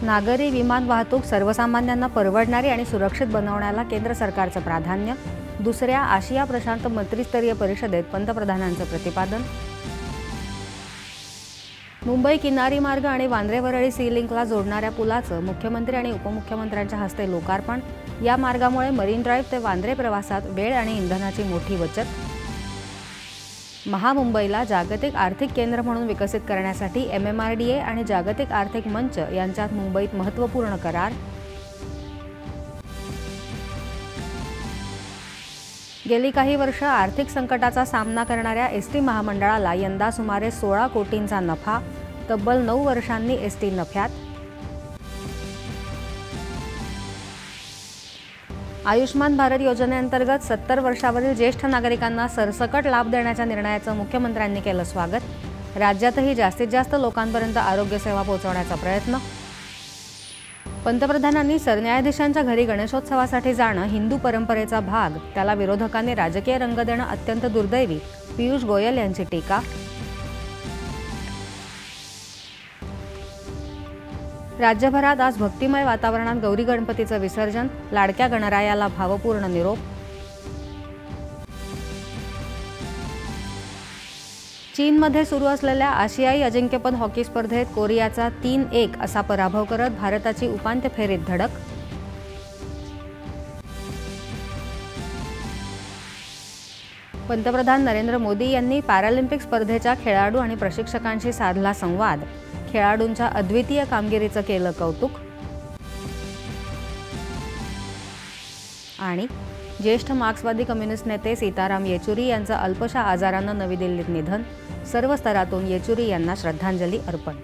नागरी विमान वाहतूक सर्वसामान्यांना परवडणारी आणि सुरक्षित बनवण्याला केंद्र सरकारचं प्राधान्य। दुसऱ्या आशिया प्रशांत मंत्रिस्तरीय परिषदेत पंतप्रधानांचं प्रतिपादन। मुंबई किनारी मार्ग आणि वांद्रे वरळी सी लिंकला जोडणाऱ्या पुलाचं मुख्यमंत्री आणि उपमुख्यमंत्र्यांच्या हस्ते लोकार्पण। या मार्गामुळे मरीन ड्राईव्ह ते वांद्रे प्रवासात वेळ आणि इंधनाची मोठी बचत। महामुंबईला जागतिक आर्थिक केंद्र म्हणून विकसित करण्यासाठी MMRDA आणि जागतिक आर्थिक मंच यांच्यात मुंबईत महत्त्वपूर्ण करार। गेली काही वर्ष आर्थिक संकटाचा सामना करणाऱ्या एसटी महामंडळाला यंदा सुमारे 16 कोटींचा नफा। तब्बल 9 वर्षांनी एसटी नफ्यात। आयुष्मान भारत योजनेअंतर्गत 70 वर्षावरील ज्येष्ठ नागरिकांना सरसकट लाभ देण्याच्या निर्णयाचं मुख्यमंत्र्यांनी केलं स्वागत। राज्यातही जास्तीत जास्त लोकांपर्यंत आरोग्य सेवा पोहोचवण्याचा प्रयत्न। पंतप्रधानांनी सरन्यायाधीशांच्या घरी गणेशोत्सवासाठी जाणं हिंदू परंपरेचा भाग, त्याला विरोधकांनी राजकीय रंग देणं अत्यंत दुर्दैवी, पियुष गोयल यांची टीका। राज्यभरात आज भक्तिमय वातावरणात गौरी गणपतीचं विसर्जन। लाडक्या गणरायाला भावपूर्ण निरोप। चीनमध्ये सुरू असलेल्या आशियाई अजिंक्यपद हॉकी स्पर्धेत कोरियाचा 3-1 असा पराभव करत भारताची उपांत्य फेरीत धडक। पंतप्रधान नरेंद्र मोदी यांनी पॅरालिम्पिक स्पर्धेच्या खेळाडू आणि प्रशिक्षकांशी साधला संवाद। खेळाडूंच्या अद्वितीय कामगिरीचं केलं कौतुक। आणि ज्येष्ठ मार्क्सवादी कम्युनिस्ट नेते सीताराम येचुरी यांचं अल्पशा आजारानं नवी दिल्लीत निधन। सर्व स्तरातून येचुरी यांना श्रद्धांजली अर्पण।